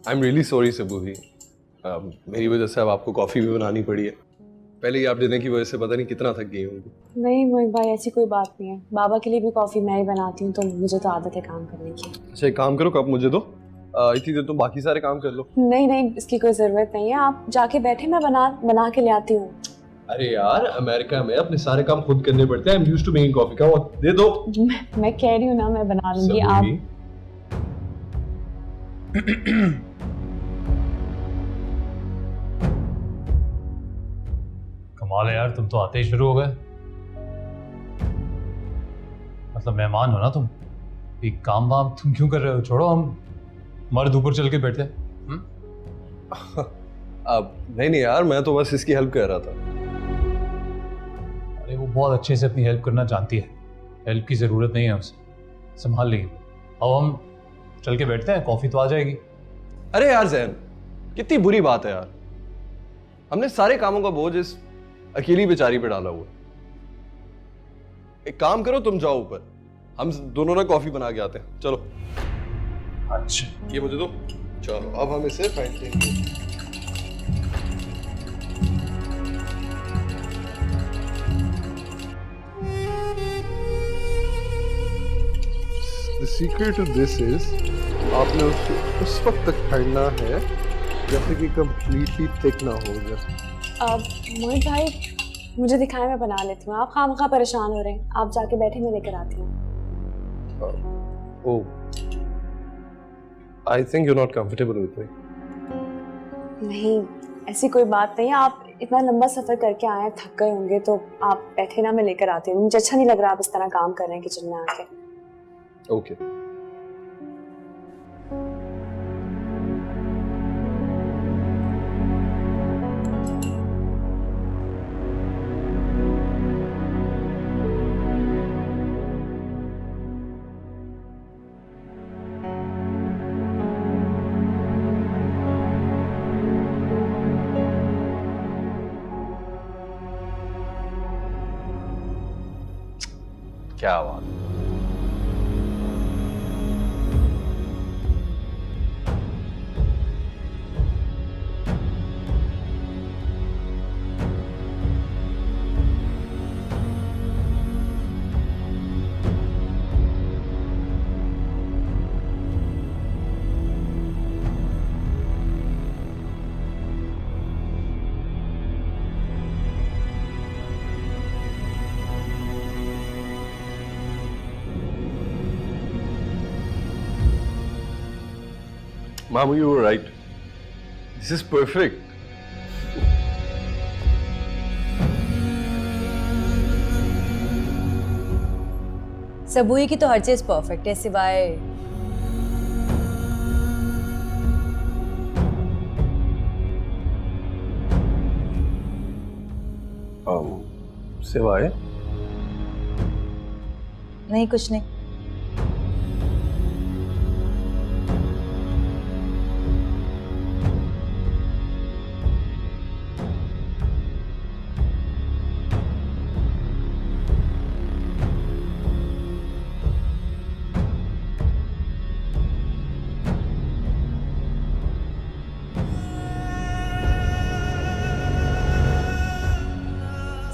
I am really sorry सबूही, मेरी वजह से अब आपको कॉफ़ी भी बनानी पड़ी है। पहले ही आप डिनर की वजह से पता नहीं कितना थक गई होंगी। नहीं मोहित भाई, ऐसी कोई बात नहीं है। बाबा के लिए भी कॉफ़ी मैं ही बनाती हूँ, तो मुझे तो आदत है काम करने की। अच्छा एक काम करो, कप मुझे दो, इतनी देर तुम बाकी सारे काम कर लो। नहीं नहीं, इसकी कोई ज़रूरत नहीं है। आप जाके बैठे, मैं बना के ले आती हूँ। अरे यार, अमेरिका में अपने सारे काम खुद करने पड़ते हैं। I am used to making coffee. का दे दो। मैं कह रही हूँ ना, मैं बना लूंगी। आप कमाल है यार, तुम तो आते ही शुरू हो गए। मतलब मेहमान हो ना तुम, एक काम वाम तुम क्यों कर रहे हो? छोड़ो, हम मर्द ऊपर चल के बैठते हैं। अब नहीं यार, मैं तो बस इसकी हेल्प कर रहा था। अरे वो बहुत अच्छे से अपनी हेल्प करना जानती है, हेल्प की ज़रूरत नहीं है उसे, संभाल लेगी। अब हम चल के बैठते हैं, कॉफ़ी तो आ जाएगी। अरे यार जैन, कितनी बुरी बात है यार, हमने सारे कामों का बोझ इस अकेली बेचारी पे डाला हुआ है। एक काम करो, तुम जाओ ऊपर, हम दोनों ना कॉफी बना के आते हैं। चलो। अच्छा ये मुझे दो। चलो अब हम इसे फेंट लेंगे। The secret of this is आपने उसे उस वक्त तक फेंटना है जब तक कि completely thick ना हो जाए। मोहित भाई, मुझे दिखाएं, मैं बना लेती हूँ। आप खामखा परेशान हो रहे हैं। आप जाके बैठे, मैं लेकर आती हूँ। Oh, I think you're not comfortable with me. नहीं, ऐसी कोई बात नहीं है। आप इतना लंबा सफर करके आए हैं, थक गए होंगे, तो आप बैठे ना, मैं लेकर आती हूँ। मुझे अच्छा नहीं लग रहा आप इस तरह काम कर रहे हैं किचन में आके। Okay. क्या बात। Mamu, you were right. This is perfect. सबूही की तो हर चीज परफेक्ट है, सिवाय सिवाय नहीं, कुछ नहीं।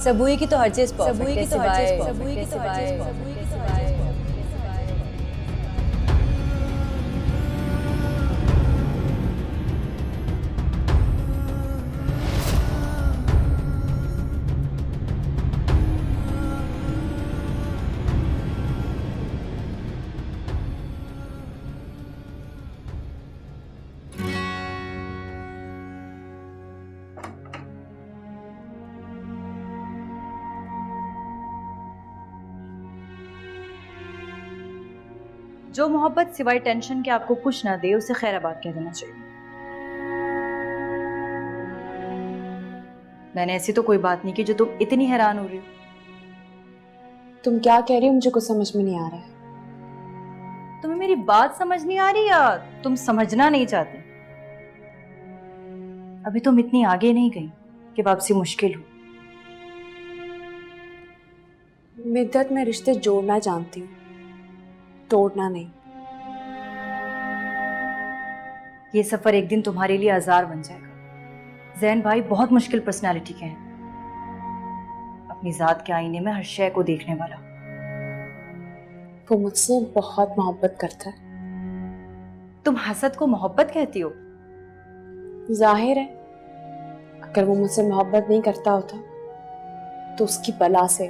सबूही की तो हर चीज परफेक्ट है, सिवाय जो मोहब्बत सिवाय टेंशन के आपको कुछ ना दे, उसे खैराबाद कह देना चाहिए। मैंने ऐसी तो कोई बात नहीं की जो तुम इतनी हैरान हो रही हो। तुम क्या कह रही हो, मुझे कुछ समझ में नहीं आ रहा है। तुम्हें मेरी बात समझ नहीं आ रही या तुम समझना नहीं चाहते? अभी तुम इतनी आगे नहीं गई कि वापसी मुश्किल हो। मिद्दत, मैं रिश्ते जोड़ना जानती हूँ, तोड़ना नहीं। ये सफर एक दिन तुम्हारे लिए आजार बन जाएगा। जैन भाई बहुत मुश्किल पर्सनालिटी के हैं, अपनी जात के आईने में हर शय को देखने वाला। वो मुझसे बहुत मोहब्बत करता है। तुम हसद को मोहब्बत कहती हो? जाहिर है, अगर वो मुझसे मोहब्बत नहीं करता होता तो उसकी बला से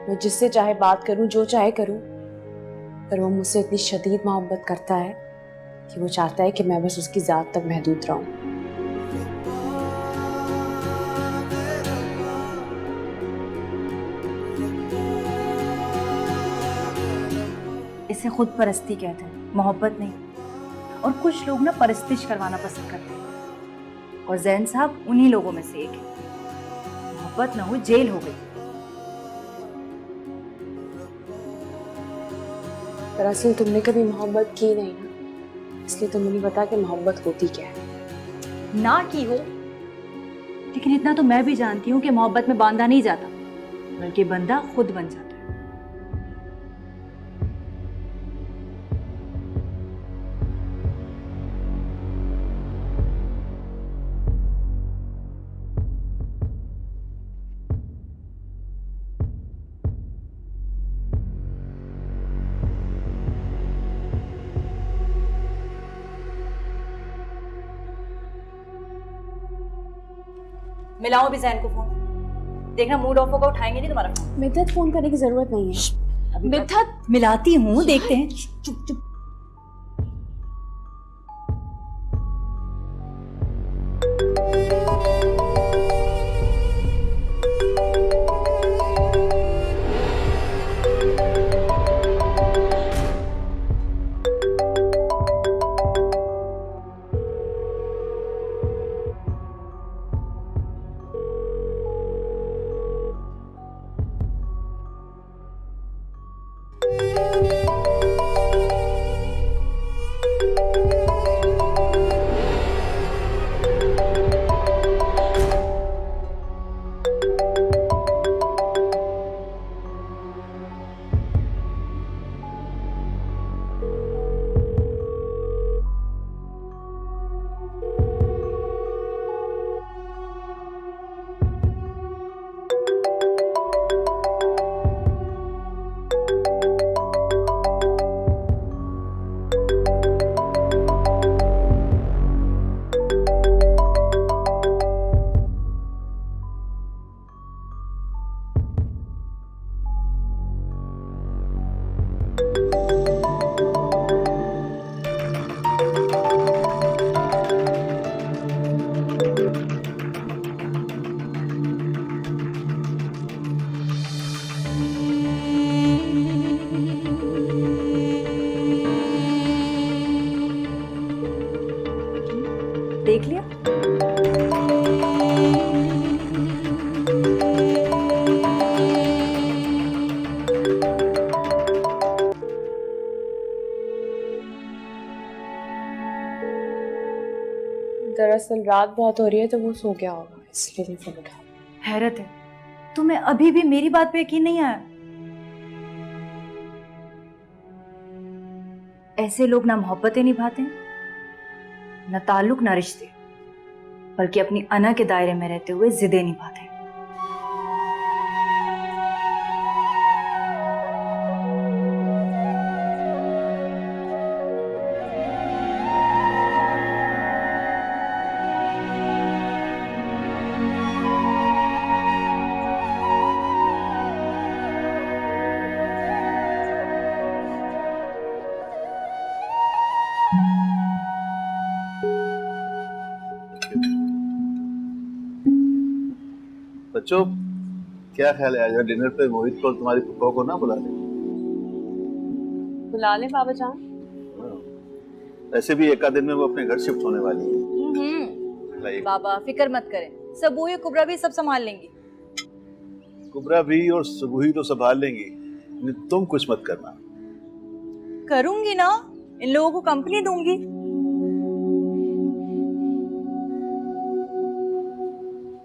मैं जिससे चाहे बात करूं, जो चाहे करूं, पर वो मुझसे इतनी शदीद मोहब्बत करता है कि वो चाहता है कि मैं बस उसकी जात तक महदूद रहूं। इसे खुद परस्ती कहते हैं, मोहब्बत नहीं। और कुछ लोग ना परस्तिश करवाना पसंद करते हैं, और जैन साहब उन्हीं लोगों में से एक है। मोहब्बत ना हो, जेल हो गई। दरअसल तुमने कभी मोहब्बत की नहीं ना, इसलिए तुम्हें नहीं पता कि मोहब्बत होती क्या है। ना की हो, लेकिन इतना तो मैं भी जानती हूँ कि मोहब्बत में बांधा नहीं जाता, बल्कि बंदा खुद बन जाता है। मिलाओ भी जैन को फोन, देखना मूड ऑफ होगा, उठाएंगे नहीं तुम्हारा फोन। मिद्दत फोन करने की जरूरत नहीं है। मिद्दत मिलाती हूँ, देखते हैं। चुप चुप। देख लिया? दरअसल रात बहुत हो रही है तो वो सो गया होगा, इसलिए नहीं फोन उठा। हैरत है, तुम्हें अभी भी मेरी बात पे यकीन नहीं आया? ऐसे लोग ना मोहब्बतें निभाते हैं, न ताल्लुक, न रिश्ते, बल्कि अपनी अना के दायरे में रहते हुए जिदे निभाते हैं। बच्चों, क्या ख्याल है आज डिनर पे मोहित को और तुम्हारी फुफा को ना बुला लें? बुला ले बाबा जान। वैसे भी एक आध दिन में वो अपने घर शिफ्ट होने वाली है। लाइक बाबा फिक्र मत करें, सबूही कुबरा भी सब संभाल लेंगी। कुबरा भी और सुबुही तो संभाल लेंगी, तुम कुछ मत करना। करूंगी ना, इन लोगों को कंपनी दूंगी।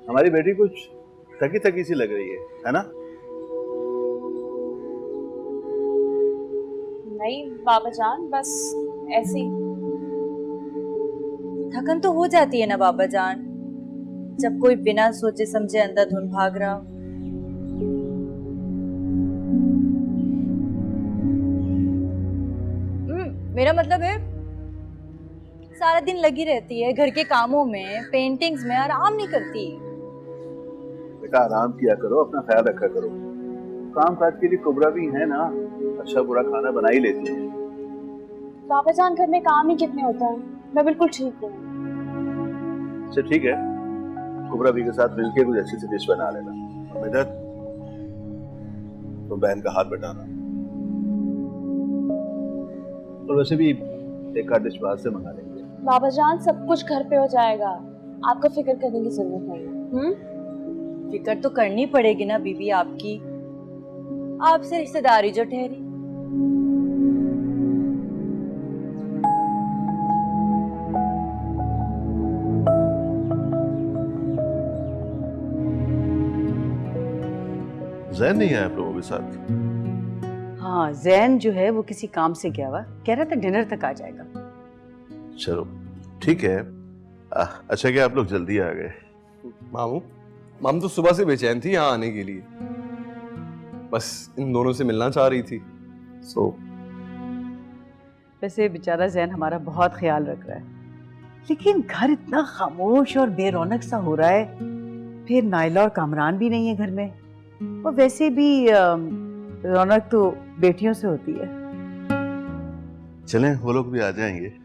हमारी बेटी कुछ थकी थकी सी लग रही है ना? नहीं बाबा जान, बस ऐसे ही। थकन तो हो जाती है ना बाबा जान, जब कोई बिना सोचे समझे अंधाधुंध भाग रहा हो। मेरा मतलब है सारा दिन लगी रहती है घर के कामों में, पेंटिंग्स में, आराम नहीं करती। बेटा आराम किया करो, अपना ख्याल रखा करो। काम काज के लिए कुबरा भी है ना, अच्छा बुरा खाना बना ही लेती है। पापा जान घर में काम ही कितने होता है, मैं बिल्कुल ठीक हूँ। अच्छा ठीक है, कुबरा भी के साथ मिलके कुछ अच्छी सी डिश बना लेना। और इधर तो बहन का हाथ बटाना। और वैसे भी एक आध डिश बाहर से मंगा लेंगे। बाबा जान सब कुछ घर पे हो जाएगा, आपको फिक्र करने की जरूरत नहीं। फिक्र तो करनी पड़ेगी ना बीबी आपकी, आपसे रिश्तेदारी जो ठहरी। जैन नहीं आया आप लोगों के साथ? हाँ, जैन जो है वो किसी काम से गया हुआ, कह रहा था डिनर तक आ जाएगा। चलो ठीक है। अच्छा क्या आप लोग जल्दी आ गए? मामू तो सुबह से बेचैन थी यहाँ आने के लिए, बस इन दोनों से मिलना चाह रही थी। सो वैसे बेचारा जैन हमारा बहुत ख्याल रख रहा है, लेकिन घर इतना खामोश और बेरौनक सा हो रहा है। फिर नाइला और कामरान भी नहीं है घर में, और वैसे भी रौनक तो बेटियों से होती है। चलें वो लोग भी आ जाएंगे।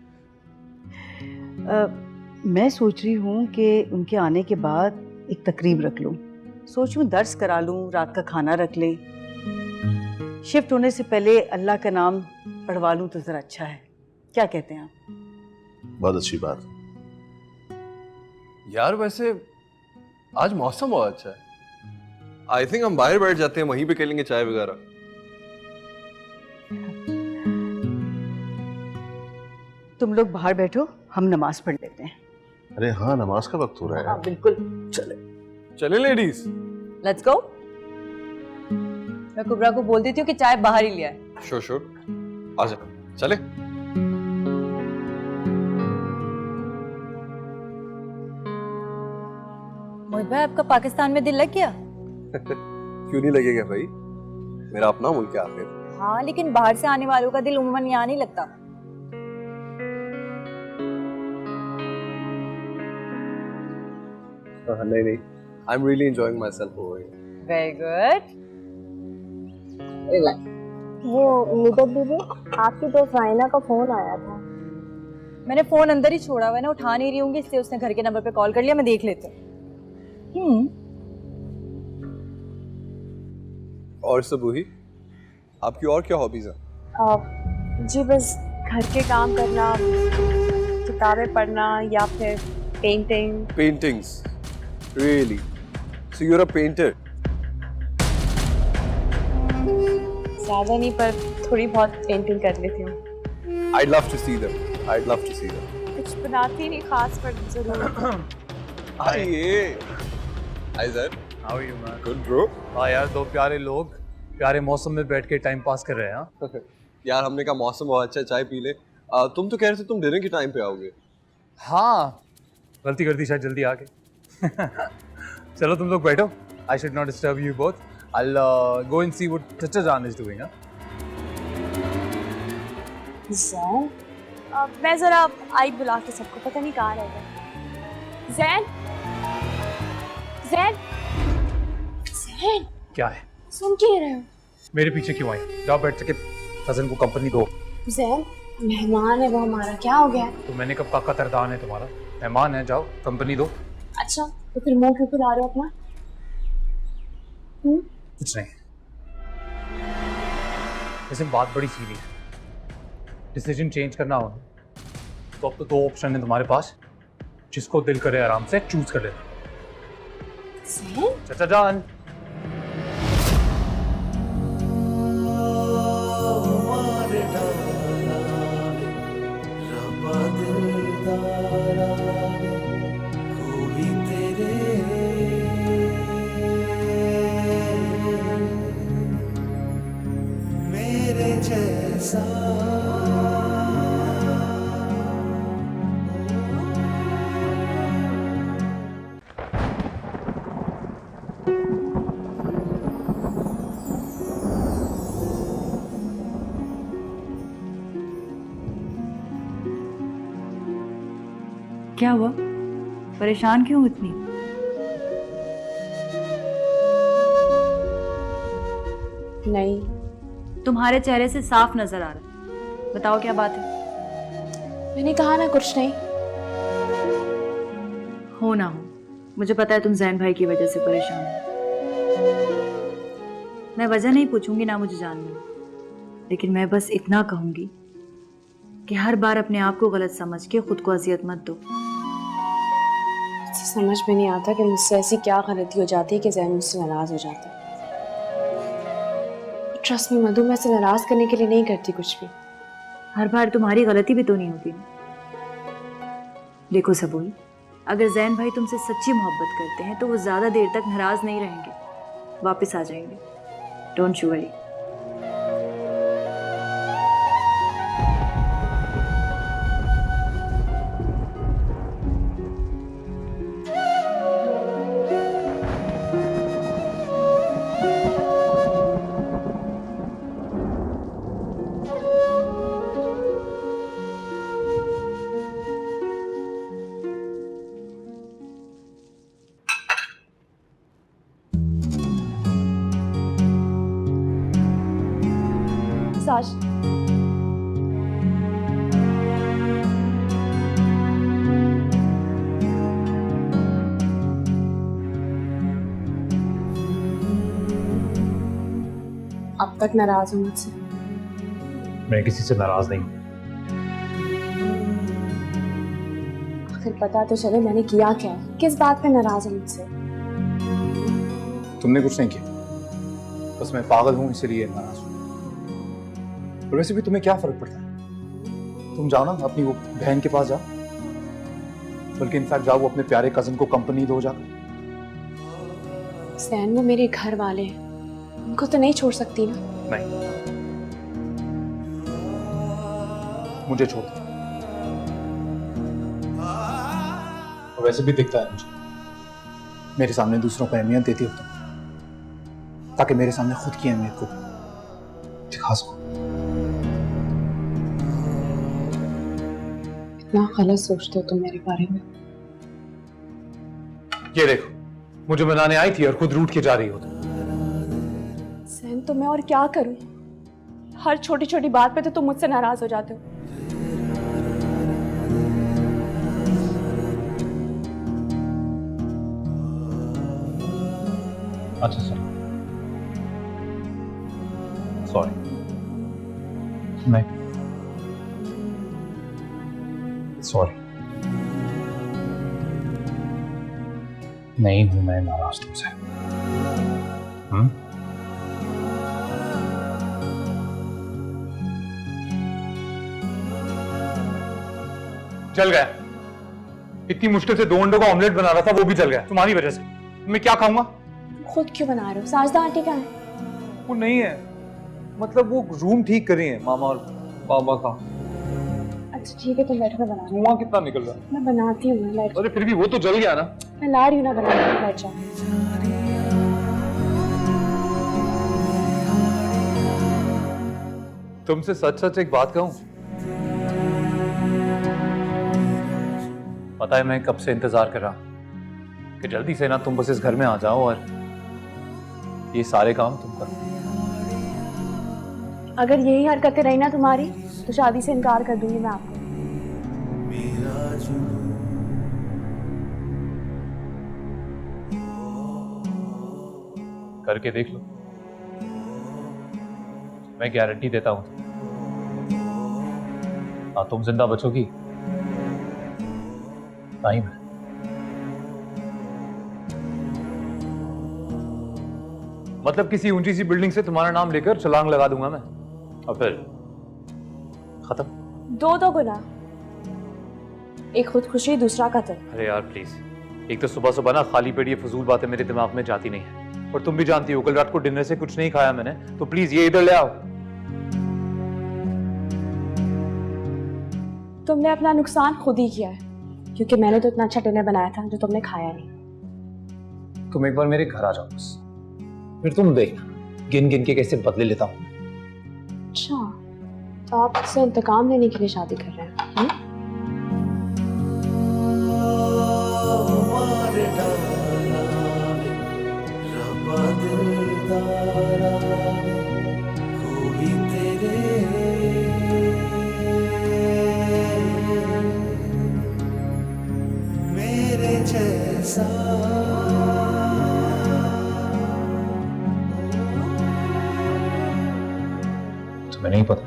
मैं सोच रही हूँ कि उनके आने के बाद एक तकरीब रख लूँ। सोचूं दर्स करा लूँ, रात का खाना रख ले, शिफ्ट होने से पहले अल्लाह का नाम पढ़वा लूँ तो जरा अच्छा है। क्या कहते हैं आप? बहुत अच्छी बात। यार वैसे आज मौसम बहुत अच्छा है, आई थिंक हम बाहर बैठ जाते हैं, वहीं पे कर लेंगे चाय वगैरह। तुम लोग बाहर बैठो, हम नमाज पढ़ लेते हैं। अरे हाँ, नमाज का वक्त हो रहा है। हाँ बिल्कुल। चले लेडीज। Let's go. मैं कुबरा को बोल देती हूँ कि चाय बाहर ही लिया है। श्योर आजा, चले। मोहित भाई आपका पाकिस्तान में दिल लग गया? क्यों नहीं लगेगा भाई, मेरा अपना मुल्क है आखिर। हाँ लेकिन बाहर से आने वालों का दिल उम्मन यहाँ नहीं लगता। नहीं, I am really enjoying my self over here. Very good. वो निदत दीदी, आपकी दोस्त राइना का फोन आया था। मैंने फोन अंदर ही छोड़ा हुआ है ना, उठा नहीं रही होंगी, इसलिए उसने घर के नंबर पे कॉल कर लिया। मैं देख लेती हूँ। और सबूही, आपकी और क्या हॉबीज हैं? जी बस घर के काम करना, किताबें पढ़ना या फिर painting. Paintings, really? So you are a painter? ज्यादा नहीं पर थोड़ी बहुत पेंटिंग कर लेती हूँ। I'd love to see them. I'd love to see them. कुछ बनाती नहीं खास पर जरूर। आइए। Hi sir. How are you man? Good bro. हाँ यार, दो प्यारे लोग प्यारे मौसम में बैठ के टाइम पास कर रहे हैं। हाँ यार हमने कहा मौसम बहुत अच्छा है, चाय पी ले। तुम तो कह रहे थे तुम डिनर के टाइम पे आओगे। हाँ, गलती कर दी, शायद जल्दी आ गए। चलो तुम लोग बैठो, I should not disturb you both. I'll go and see what Chacha Jan is doing. Jain, मैं जरा आई बुला के सबको, पता नहीं कहाँ रह गए। जैन, जैन, जैन, क्या है? सुन क्यों रहे हो? मेरे पीछे क्यों आई? जाओ बैठ के कजन को कंपनी दो। जैन, मेहमान है वो हमारा, क्या हो गया? तो मैंने कब का कतरदान है तुम्हारा? मेहमान है, जाओ कंपनी दो। अच्छा तो फिर मुंह क्यों फुला रहे हो अपना? कुछ नहीं, वैसे बात बड़ी सीरियस है। डिसीजन चेंज करना हो तो अब तो दो ऑप्शन है तुम्हारे पास, जिसको दिल करे आराम से चूज कर लेना। जैन, चाचा जान, क्या हुआ? परेशान क्यों हो इतनी? नहीं, तुम्हारे चेहरे से साफ नजर आ रहा है। बताओ क्या बात है? मैंने कहा ना कुछ नहीं। हो ना हो, मुझे पता है तुम जैन भाई की वजह से परेशान हो। मैं वजह नहीं पूछूंगी, ना मुझे जाननी, लेकिन मैं बस इतना कहूंगी कि हर बार अपने आप को गलत समझ के खुद को अजियत मत दो। मुझे समझ में नहीं आता कि मुझसे ऐसी क्या गलती हो जाती है कि जैन मुझसे नाराज हो जाता है। ट्रस्ट में मधु, मैं इसे नाराज करने के लिए नहीं करती कुछ भी। हर बार तुम्हारी गलती भी तो नहीं होती ना। देखो सबूल, अगर जैन भाई तुमसे सच्ची मोहब्बत करते हैं तो वो ज्यादा देर तक नाराज नहीं रहेंगे, वापस आ जाएंगे। Don't you worry. साज, अब तक नाराज हूँ मुझसे। मैं किसी से नाराज नहीं हूँ। आखिर पता तो चले मैंने किया क्या है, किस बात पे नाराज है मुझसे। तुमने कुछ नहीं किया, बस मैं पागल हूँ इसलिए नाराज हूँ। और वैसे भी तुम्हें क्या फर्क पड़ता है? तुम जाओ ना अपनी वो बहन के पास जाओ, बल्कि इनफैक्ट जाओ वो अपने प्यारे कजन को कंपनी दो जाकर। सैन, वो मेरे घर वाले हैं, उनको तो नहीं छोड़ सकती ना। नहीं, मुझे छोड़ दो। और वैसे भी दिखता है मुझे मेरे सामने दूसरों को अहमियत देती हो तुम, ताकि मेरे सामने खुद की अहमियत को दिखा सको। इतना गलत सोचते हो तुम मेरे बारे में। ये देखो, मुझे मनाने आई थी और खुद रूठ के जा रही हो तुम। सैन, तो मैं और क्या करूं? हर छोटी छोटी बात पे तो तुम मुझसे नाराज हो जाते हो। अच्छा सर, सॉरी। नहीं, सॉरी, नहीं हूं मैं नाराज तुमसे। जल गया। इतनी मुश्किल से 2 अंडों का ऑमलेट बना रहा था, वो भी जल गया तुम्हारी वजह से। मैं क्या खाऊंगा? खुद क्यों बना रहे हो? साजदा आंटी कहाँ है? वो नहीं है, मतलब वो रूम ठीक कर रही है मामा और बाबा का। अच्छा ठीक है, तुम बैठो, मैं बना रही हूँ। धुआं कितना निकल रहा है। मैं बनाती हूँ, मैं अरे फिर भी वो तो जल गया ना। मैं ला रही हूँ ना, बना रही हूँ, बैठ जाओ। तुमसे सच सच एक बात कहूं, पता है मैं कब से इंतजार कर रहा कि जल्दी से ना तुम बस इस घर में आ जाओ और ये सारे काम तुम करो। अगर यही हरकतें रही ना तुम्हारी, तो शादी से इनकार कर दूंगी मैं आपको। करके देख लो, मैं गारंटी देता हूं। ना तुम जिंदा बचोगी, ना ही मैं। मतलब किसी ऊंची सी बिल्डिंग से तुम्हारा नाम लेकर छलांग लगा दूंगा मैं, और फिर खत्म। दो गुना, एक खुदकुशी, दूसरा कत्ल। अरे यार प्लीज, एक तो सुबह सुबह ना खाली पेट ये फजूल बातें मेरे दिमाग में जाती नहीं है, और तुम भी जानती हो कल रात को डिनर से कुछ नहीं खाया मैंने, तो प्लीज ये इधर ले आओ। तुमने अपना नुकसान खुद ही किया है, क्योंकि मैंने तो इतना अच्छा डिनर बनाया था जो तुमने खाया नहीं। तुम एक बार मेरे घर आ जाओ बस, फिर तुम देख गिन गिन के कैसे बदले लेता हूँ। अच्छा, तो आप मुझसे इंतकाम लेने के लिए शादी कर रहे हैं? तुम्हें नहीं पता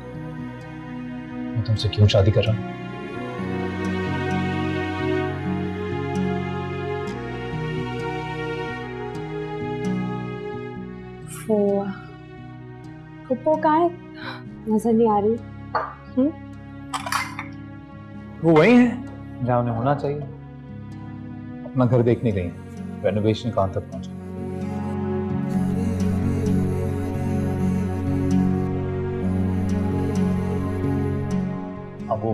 मैं तुमसे क्यों शादी कर रहा हूं? फुप्पो कहाँ है? नजर नहीं आ रही। वो वही है जहां उन्हें होना चाहिए। अपना घर देखने गई, रेनोवेशन कहां तक पहुंचा? अब वो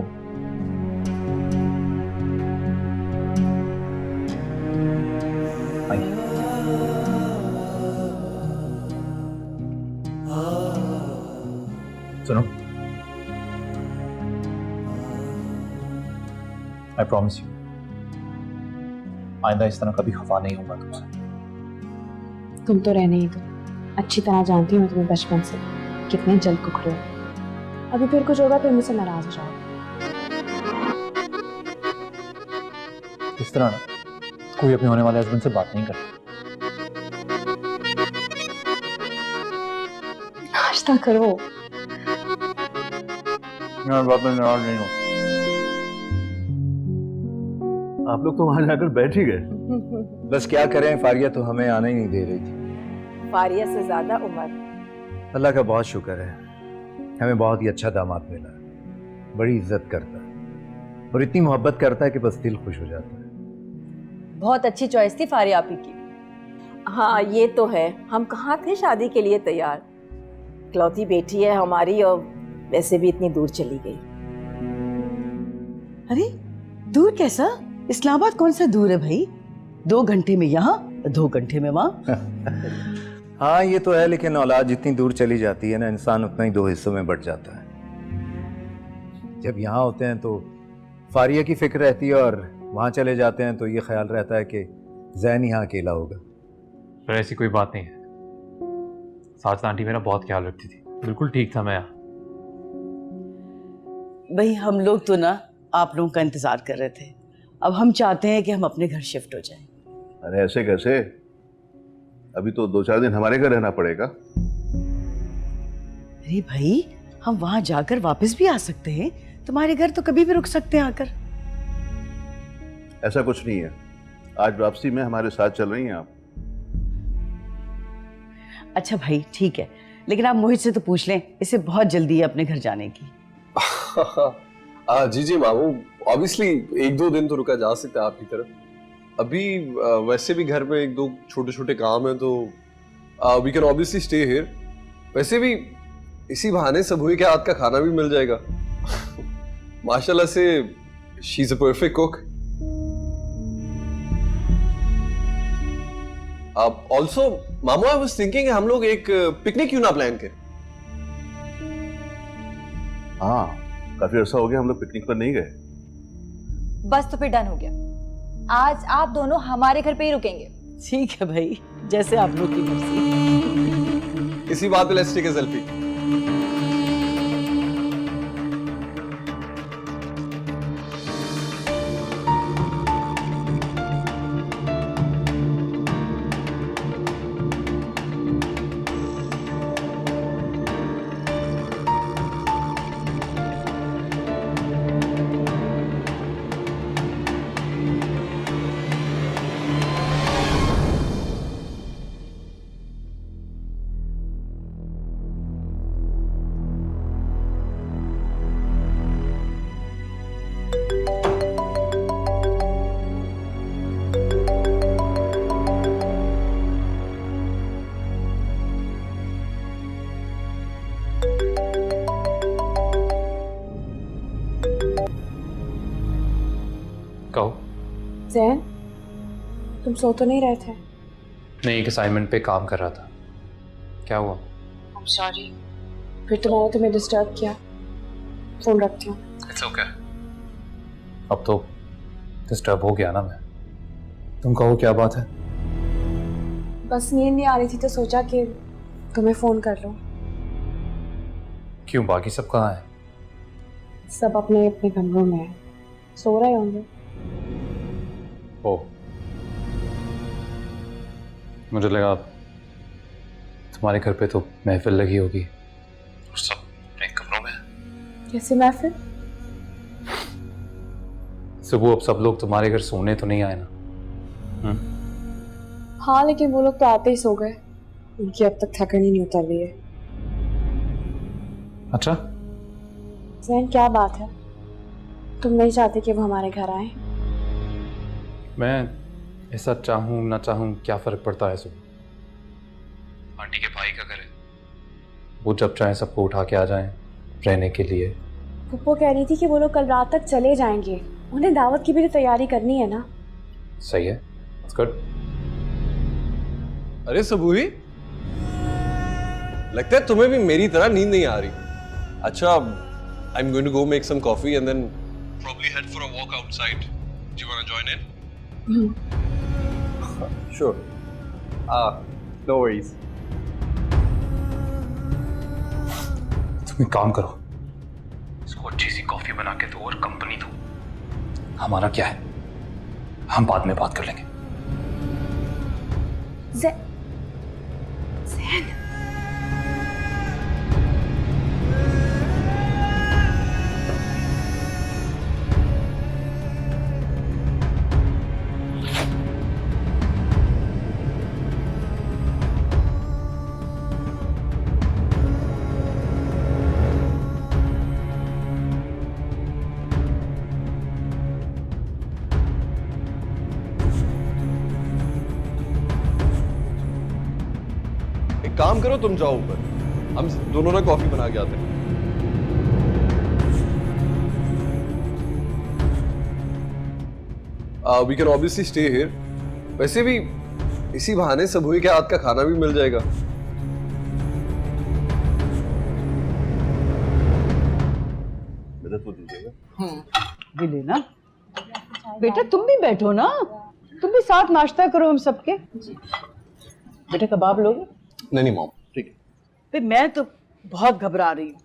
आई। सुनो, आई प्रॉमिस यू, आइंदा इस तरह कभी खफा नहीं होगा तुमसे। तुम तो रहने ही दो, अच्छी तरह जानती हूँ मैं तुम्हें बचपन से, कितने जल्द कुकड़े हो। अभी फिर कुछ होगा तो मुझसे नाराज हो जाओगे। इस तरह ना कोई अपने होने वाले हस्बैंड से बात नहीं करता। नाश्ता करो। मैं बात में नाराज नहीं हूँ। आप लोग तो वहां जाकर बैठ ही गए। बस क्या करें, फारिया तो हमें आने ही नहीं दे रही थी। फारिया से ज्यादा उमर। अल्लाह का बहुत शुक्र है, हमें बहुत ही अच्छा दामाद मिला। बड़ी इज्जत करता है और इतनी मोहब्बत करता है कि बस दिल खुश हो जाता है। बहुत अच्छी चॉइस थी फारिया आपी की। हाँ ये तो है, हम कहाँ थे शादी के लिए तैयार। इकलौती बेटी है हमारी और वैसे भी इतनी दूर चली गई। अरे दूर कैसा? इस्लामाबाद कौन सा दूर है भाई? 2 घंटे में यहाँ, 2 घंटे में वहाँ। हाँ ये तो है, लेकिन औलाद जितनी दूर चली जाती है ना, इंसान उतना ही 2 हिस्सों में बढ़ जाता है। जब यहाँ होते हैं तो फारिया की फिक्र रहती है और वहाँ चले जाते हैं तो ये ख्याल रहता है कि जैन यहाँ अकेला होगा। पर ऐसी कोई बात नहीं है, साथ आंटी मेरा बहुत ख्याल रखती थी, बिल्कुल ठीक था मैं यहाँ। भाई हम लोग तो ना आप लोगों का इंतजार कर रहे थे, अब हम चाहते हैं कि हम अपने घर शिफ्ट हो जाएं। अरे ऐसे कैसे, अभी तो 2-4 दिन हमारे घर रहना पड़ेगा। अरे भाई हम वहां जाकर वापस भी आ सकते हैं, तुम्हारे घर तो कभी भी रुक सकते हैं आकर। ऐसा कुछ नहीं है, आज वापसी में हमारे साथ चल रही हैं आप। अच्छा भाई ठीक है, लेकिन आप मोहित से तो पूछ लें, इसे बहुत जल्दी है अपने घर जाने की। जी जी मामू, ऑब्वियसली 1-2 दिन तो रुका जा सकता है आपकी तरफ। अभी वैसे भी घर में 1-2 छोटे छोटे काम हैं तो we can obviously stay here. वैसे भी इसी बहाने सब हुई के हाथ का खाना भी मिल जाएगा। माशाल्लाह से she is a perfect cook. Also मामू, आई वाज थिंकिंग हम लोग एक पिकनिक क्यों ना प्लान करें? हाँ काफी अर्सा हो गया हम लोग पिकनिक पर नहीं गए। बस तो फिर डन हो गया, आज आप दोनों हमारे घर पे ही रुकेंगे। ठीक है भाई, जैसे आप लोग की मर्जी। इसी बात पे लेट्स टेक अ सेल्फी। कहो। जैन, तुम सो तो नहीं रहे थे? नहीं, एक असाइनमेंट पे काम कर रहा था। क्या हुआ? I'm sorry, फिर तो मैंने तुम्हें डिस्टर्ब किया। फोन रखती हूँ। It's okay. अब तो डिस्टर्ब हो गया ना मैं। तुम कहो क्या बात है? बस नींद नहीं आ रही थी तो सोचा कि तुम्हें फोन कर लो। क्यों, बाकी सब कहाँ है? सब अपने अपने कमरों में है, सो रहे होंगे। ओ, मुझे लगा तुम्हारे घर पे तो महफिल लगी होगी और सब अपने कमरों में है। कैसे महफिल? सुबह अब सब लोग तुम्हारे घर सोने तो नहीं आए ना? हाँ, लेकिन वो लोग तो आते ही सो गए। उनकी अब तक थकन ही नहीं उतर रही है। अच्छा, जैन, क्या बात है? तुम नहीं चाहते कि वो हमारे घर आए? मैं ऐसा चाहूँ ना चाहूँ क्या फर्क पड़ता है सुबह? आंटी के भाई का घर है, वो जब चाहे सबको उठा के आ जाएं रहने के लिए। पुप्पो कह रही थी कि वो लोग कल रात तक चले जाएंगे, उन्हें दावत की भी तो तैयारी करनी है ना। सही है, That's good. अरे सबूही, लगता है तुम्हें भी मेरी तरह नींद नहीं आ रही। अच्छा, I'm going to go make some coffee and then probably head for a walk outside. Do you want to join in? Sure. No worries. तुम एक काम करो, इसको अच्छी सी कॉफी बना के दो और कंपनी दो। हमारा क्या है, हम बाद में बात कर लेंगे। ज़ैन, एक काम करो, तुम जाओ ऊपर, हम दोनों ना कॉफी बना के आते हैं। We can obviously stay here. वैसे भी इसी बहाने सबूही के हाथ का खाना भी मिल जाएगा। मेरा तो दीजिएगा। भी लेना। बेटा तुम भी बैठो ना, तुम भी साथ नाश्ता करो हम सबके। बेटा कबाब लोगे? नहीं नहीं मॉम, ठीक है। फिर मैं तो बहुत घबरा रही हूँ,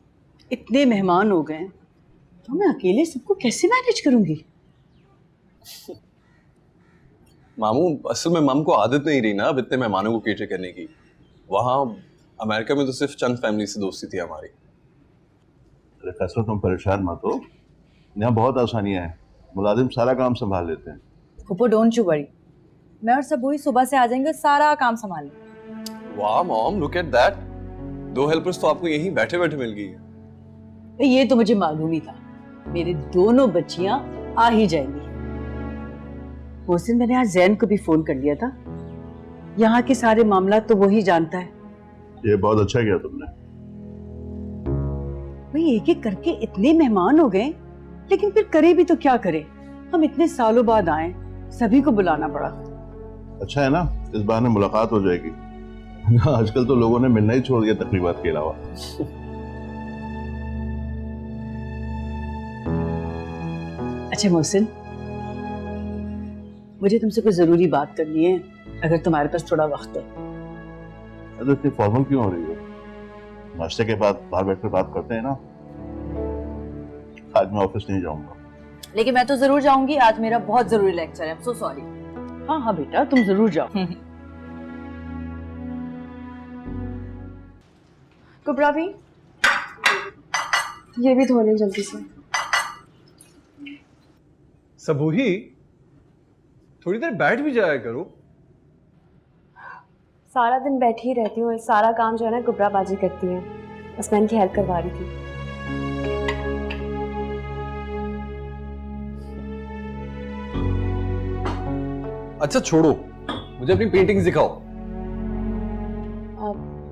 इतने मेहमान हो गए तो मैं अकेले सबको कैसे मैनेज करूंगी? मामू, असल में मम को आदत नहीं रही ना अब इतने मेहमानों को केटर करने की। वहाँ अमेरिका में तो सिर्फ चंद फैमिली से दोस्ती थी हमारी। अरे फैसला, तुम परेशान मत हो, यहाँ बहुत आसानियाँ हैं, मुलाजिम सारा काम संभाल लेते हैं। पुप्पो डोंट यू वरी, मैं और सबूही सुबह से आ जाएंगे, सारा काम संभाल लेंगे। वाह mom, look at that, 2 helpers तो आपको यहीं बैठे बैठे मिल गई है। ये तो मुझे मालूम ही था, मेरी दोनों बच्चियां आ ही जाएंगी। उस दिन मैंने आज जैन को भी फोन कर लिया था, यहाँ के सारे मामला तो वही जानता है। ये बहुत अच्छा किया तुमने। भाई एक एक करके इतने मेहमान हो गए, लेकिन फिर करे भी तो क्या करे, हम इतने सालों बाद आए, सभी को बुलाना पड़ा। अच्छा है ना, इस बहाने मुलाकात हो जाएगी। आजकल तो लोगों ने मिलना ही छोड़ दिया तकरीबात के अलावा। अच्छा मोहसिन, मुझे तुमसे कोई जरूरी बात करनी है, अगर तुम्हारे पास थोड़ा वक्त हो। अरे इतनी फॉर्मल क्यों हो रही हो? नाश्ते के बाद बाहर बैठकर बात करते हैं ना। आज मैं ऑफिस नहीं जाऊंगा। लेकिन मैं तो जरूर जाऊंगी, आज मेरा बहुत जरूरी लेक्चर है, सो सॉरी। हाँ हाँ बेटा, तुम जरूर जाओ। कुबरा भी, ये भी धो लें जल्दी से। सबूही, थोड़ी देर बैठ भी जाया करो। सारा दिन बैठी ही रहती हूँ, सारा काम जो है ना कुबरा बाजी करती है, बस मैं इनकी हेल्प करवा रही थी। अच्छा छोड़ो, मुझे अपनी पेंटिंग्स दिखाओ।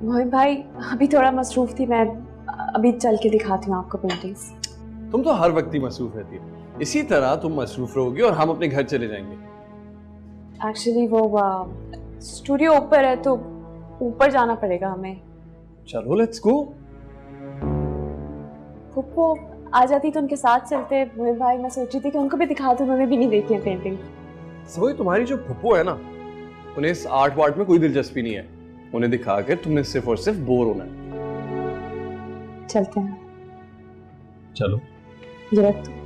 मोहित भाई, अभी थोड़ा मसरूफ थी, मैं अभी चल के दिखाती हूँ आपको पेंटिंग्स। तुम तो हर वक्त ही मसरूफ रहती है, इसी तरह तुम मसरूफ रहोगी और हम अपने घर चले जाएंगे। एक्चुअली वो स्टूडियो ऊपर है, तो ऊपर जाना पड़ेगा हमें। चलो लेट्स गो। पुप्पो आ जाती तो उनके साथ चलते। मोहित भाई, मैं सोच रही थी कि उनको भी दिखा दूँ, उन्होंने भी नहीं देखी है पेंटिंग। सबूही, तुम्हारी जो फुप्पो है ना, उन्हें इस आर्ट वार्ट में कोई दिलचस्पी नहीं है। उन्हें दिखाकर तुमने सिर्फ और सिर्फ बोर होना है। चलते हैं। चलो। ये रख दो।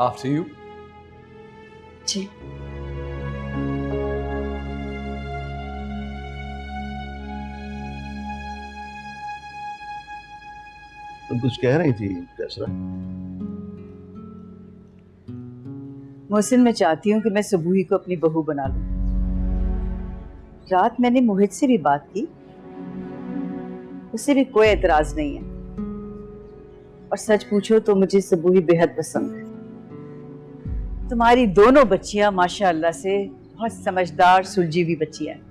After you. जी। तुम कुछ कह रही थी कैसरा? मोहसिन, मैं चाहती हूँ कि मैं सुबूही को अपनी बहू बना लूं। रात मैंने मोहित से भी बात की, उससे भी कोई एतराज नहीं है। और सच पूछो तो मुझे सुबूही बेहद पसंद है। तुम्हारी दोनों बच्चियां माशाअल्लाह से बहुत समझदार सुलझी हुई बच्चियां हैं।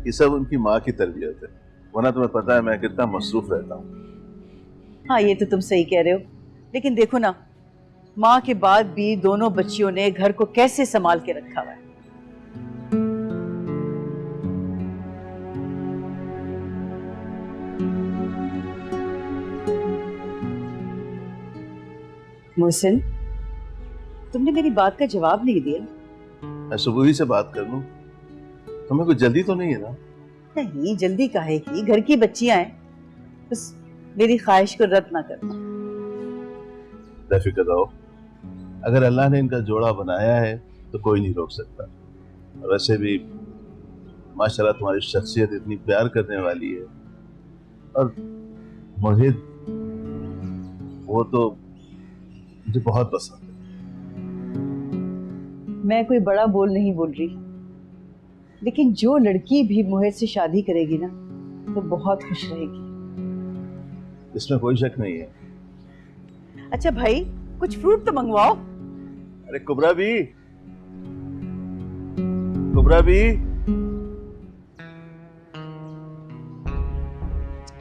ये सब उनकी माँ की तरबियत है, वरना तुम्हें पता है मैं कितना मसरूफ रहता हूँ। हाँ, ये तो तुम सही कह रहे हो, लेकिन देखो ना, माँ के बाद भी दोनों बच्चियों ने घर को कैसे संभाल के रखा हुआ है। मोहसिन, तुमने मेरी बात का जवाब नहीं दिया। मैं सुबह ही से बात कर लूं, तुम्हें कुछ जल्दी तो नहीं है ना? नहीं, जल्दी काहे की, घर की बच्चियां हैं, बस मेरी ख्वाहिश को रद्द ना करना। बेफिक्र रहो, अगर अल्लाह ने इनका जोड़ा बनाया है तो कोई नहीं रोक सकता। वैसे भी माशाल्लाह तुम्हारी शख्सियत इतनी प्यार करने वाली है, और मोहित वो तो मुझे बहुत पसंद है। मैं कोई बड़ा बोल नहीं बोल रही, लेकिन जो लड़की भी मोहित से शादी करेगी ना, वो बहुत खुश रहेगी। इसमें कोई शक नहीं है। अच्छा भाई, कुछ फ्रूट तो मंगवाओ। अरे कुबरा भी, कुबरा भी।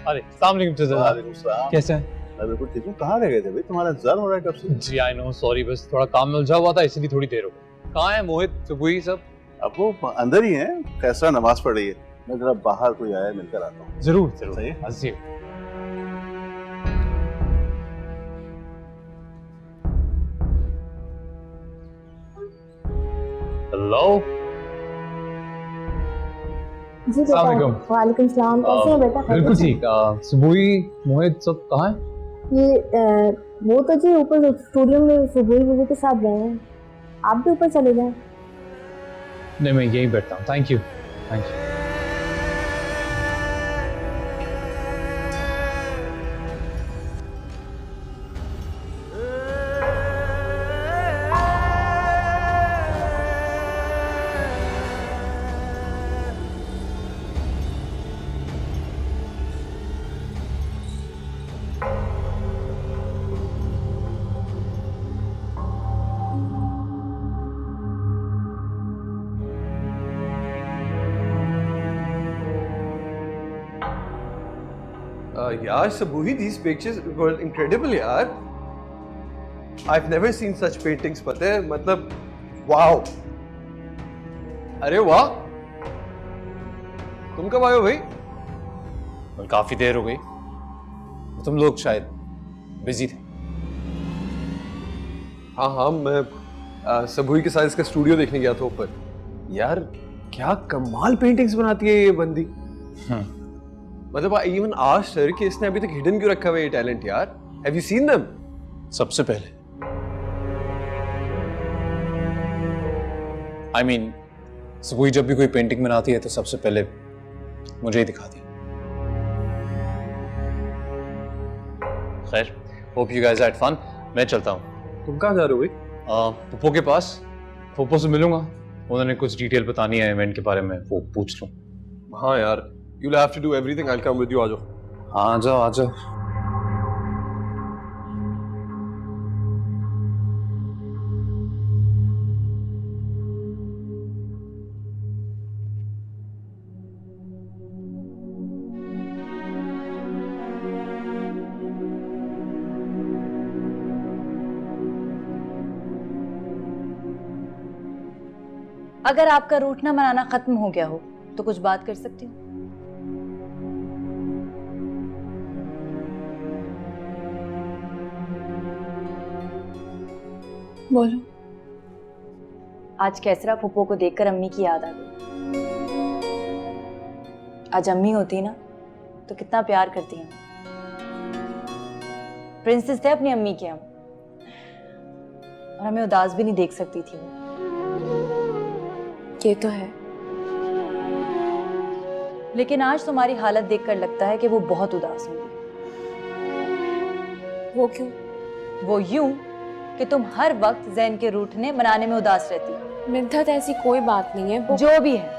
अरे अस्सलाम वालेकुम जज़ाक। वालेकुम सलाम। कैसे हैं? मैं बिल्कुल ठीक हूँ। कहाँ रह गए थे भाई? तुम्हारा इंतजार हो रहा है कब से। जी आई नो, सॉरी, बस थोड़ा काम में उलझा हुआ था, इसलिए थोड़ी देर हो गई। कहाँ है मोहित, सुबुही सब? अब वो अंदर ही है, कैसरा नमाज पढ़ रही है। मैं जरा बाहर कोई आया मिलकर आता हूँ। जरूर जरूर, सही है? हंसिए। हेलो। जी बेटा। वालेकुम सलाम। कैसे हैं बेटा? बिल्कुल ठीक। सुबुही, मोहित सब कहाँ है? ये वो तो जी ऊपर स्टूडियो में सुबह बीवी के साथ गए हैं। आप भी ऊपर चले जाएं। नहीं, मैं यहीं बैठता हूँ। Thank you, thank you. यार सबूही, these pictures were incredible यार। I've never seen such paintings, पता है, मतलब वाओ। अरे वाह, तुम कब आए हो भाई? काफी देर हो गई, तुम लोग शायद बिजी थे। हाँ हाँ, मैं सबूही के साथ इसका स्टूडियो देखने गया था ऊपर। यार क्या कमाल पेंटिंग्स बनाती है ये बंदी। मतलब आई इवन आस्क्ड हर कि इसने अभी तक हिडन क्यों रखा हुआ है ये टैलेंट यार। Have you seen them? सबसे पहले आई मीन सुबह जब भी कोई पेंटिंग बनाती है तो सबसे पहले मुझे ही दिखाती है। खैर, hope you guys had fun. मैं चलता हूँ। तुम कहाँ जा रहे हो भाई? पप्पो के पास, पप्पो से मिलूंगा, उन्होंने कुछ डिटेल बतानी है इवेंट के बारे में, वो पूछ लूँ। हाँ यार, you'll have to do everything. I'll come with you. आ जाओ। हाँ, आ जाओ आ जाओ। अगर आपका रूठना मनाना खत्म हो गया हो तो कुछ बात कर सकती हूँ। बोलो। आज कैसरा फूफो को देखकर अम्मी की याद आ गई। आज अम्मी होती ना तो कितना प्यार करती हैं। प्रिंसेस थे अपनी अम्मी के हम, और हमें उदास भी नहीं देख सकती थी वो। ये तो है। लेकिन आज तुम्हारी हालत देखकर लगता है कि वो बहुत उदास होंगी। वो क्यों? वो यूं कि तुम हर वक्त जैन के रूठने मनाने में उदास रहती हो। मिन्नत, ऐसी कोई बात नहीं है। वो जो भी है,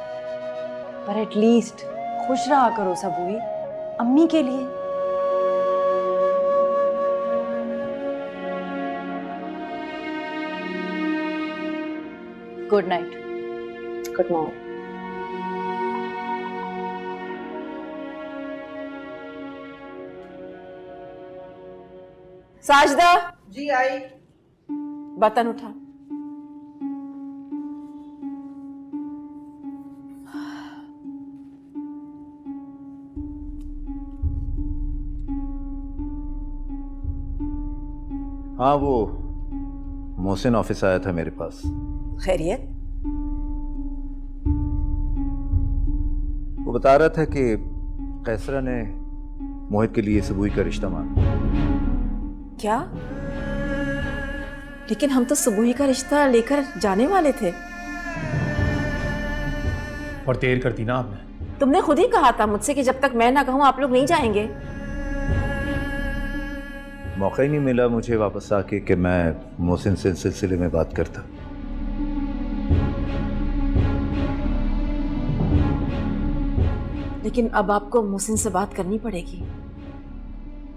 पर एटलीस्ट खुश रहा करो सबूई, अम्मी के लिए। Good night. Good night. Sajda, ji आई। बर्तन उठा। हाँ, वो मोहसिन ऑफिस आया था मेरे पास। खैरियत? वो बता रहा था कि कैसरा ने मोहित के लिए सबूई का रिश्ता मांगा। क्या? लेकिन हम तो सुबह का रिश्ता लेकर जाने वाले थे। और देर कर दी ना आपने। तुमने खुद ही कहा था मुझसे कि जब तक मैं ना कहूं आप लोग नहीं जाएंगे। मौका ही नहीं मिला मुझे वापस आके कि मैं मोहसिन से इस सिलसिले में बात करता। लेकिन अब आपको मोहसिन से बात करनी पड़ेगी।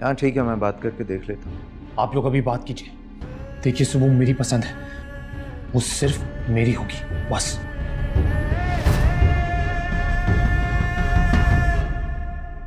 हाँ ठीक है, मैं बात करके देख लेता हूँ। आप लोग अभी बात कीजिए। देखिए सुबह मेरी पसंद है, वो सिर्फ मेरी होगी बस।